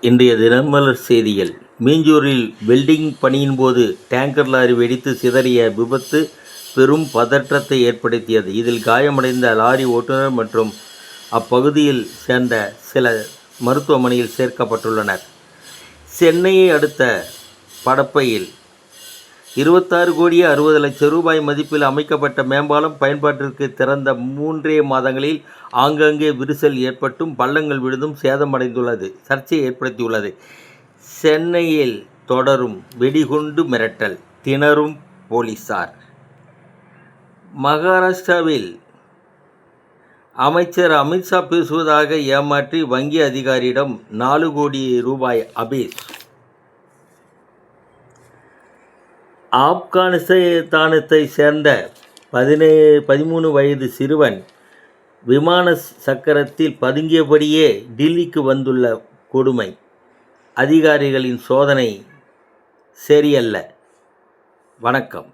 இன்றைய தினமலர் செய்திகள். மீஞ்சூரில் வெல்டிங் பணியின் போது டேங்கர் லாரி வெடித்து சிதறிய விபத்து பெரும் பதற்றத்தை ஏற்படுத்தியது. இதில் காயமடைந்த லாரி ஓட்டுநர் மற்றும் அப்பகுதியில் சேர்ந்த சிலர் மருத்துவமனையில் சேர்க்கப்பட்டுள்ளனர். சென்னையை அடுத்த படப்பையில் 26,60,00,000 ரூபாய் மதிப்பில் அமைக்கப்பட்ட மேம்பாலம் பயன்பாட்டிற்கு திறந்த 3 மாதங்களில் ஆங்காங்கே விரிசல் ஏற்பட்டும் பள்ளங்கள் விழுந்தும் சேதமடைந்துள்ளது சர்ச்சையை ஏற்படுத்தியுள்ளது. சென்னையில் தொடரும் வெடிகுண்டு மிரட்டல், திணறும் போலீசார். மகாராஷ்டிராவில் அமைச்சர் அமித்ஷா பேசுவதாக ஏமாற்றி வங்கி அதிகாரியிடம் 4 கோடி ரூபாய் அபேஸ். ஆப்கானிஸ்தானத்தை சேர்ந்த 13 வயது சிறுவன் விமான சக்கரத்தில் பதுங்கியபடியே டில்லிக்கு வந்துள்ள கொடுமை. அதிகாரிகளின் சோதனை சரியல்ல. வணக்கம்.